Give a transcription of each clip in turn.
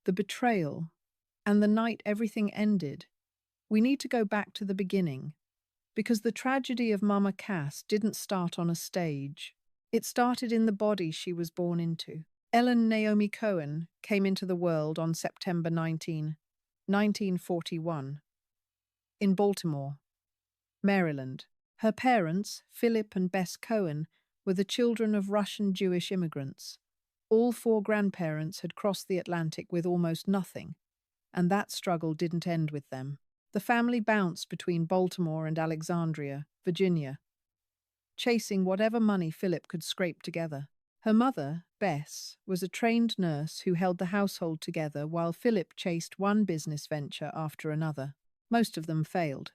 the betrayal, and the night everything ended, we need to go back to the beginning, because the tragedy of Mama Cass didn't start on a stage. It started in the body she was born into. Ellen Naomi Cohen came into the world on September 1941, in Baltimore, Maryland. Her parents, Philip and Bess Cohen, were the children of Russian Jewish immigrants. All four grandparents had crossed the Atlantic with almost nothing, and that struggle didn't end with them. The family bounced between Baltimore and Alexandria, Virginia, chasing whatever money Philip could scrape together. Her mother, Bess, was a trained nurse who held the household together while Philip chased one business venture after another. Most of them failed.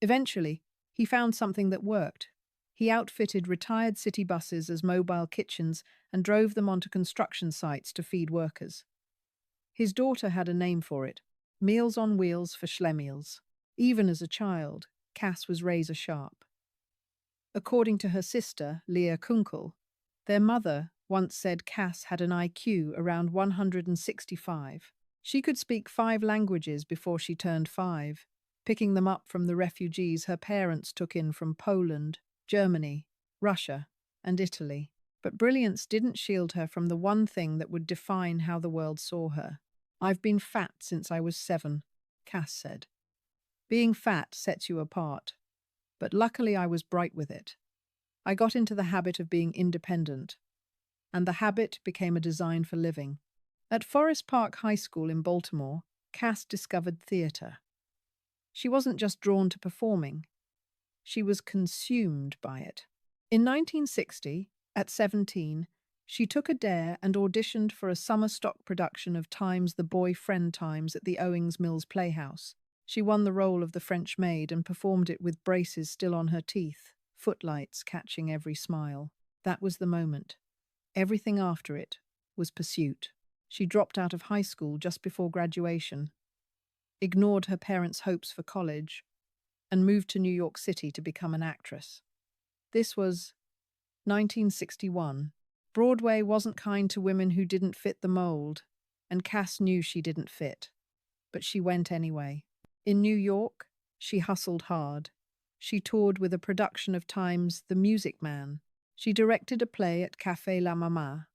Eventually, he found something that worked. He outfitted retired city buses as mobile kitchens and drove them onto construction sites to feed workers. His daughter had a name for it: Meals on Wheels for Schlemiels. Even as a child, Cass was razor sharp. According to her sister, Leah Kunkel, their mother once said Cass had an IQ around 165. She could speak 5 languages before she turned 5, picking them up from the refugees her parents took in from Poland, Germany, Russia, and Italy. But brilliance didn't shield her from the one thing that would define how the world saw her. "I've been fat since I was 7, Cass said. Being fat sets you apart, but luckily I was bright with it. I got into the habit of being independent, and the habit became a design for living." At Forest Park High School in Baltimore, Cass discovered theater. She wasn't just drawn to performing, she was consumed by it. In 1960, at 17, she took a dare and auditioned for a summer stock production of Times the Boy-Friend Times at the Owings Mills Playhouse. She won the role of the French maid and performed it with braces still on her teeth, footlights catching every smile. That was the moment. Everything after it was pursuit. She dropped out of high school just before graduation, ignored her parents' hopes for college, and moved to New York City to become an actress. This was 1961. Broadway wasn't kind to women who didn't fit the mold, and Cass knew she didn't fit. But she went anyway. In New York, she hustled hard. She toured with a production of Time's The Music Man. She directed a play at Café La Mama,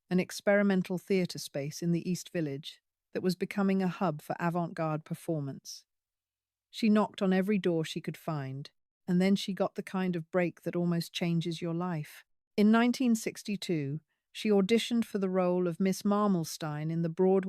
an experimental theatre space in the East Village that was becoming a hub for avant-garde performance. She knocked on every door she could find, and then she got the kind of break that almost changes your life. In 1962, she auditioned for the role of Miss Marmelstein in the Broadway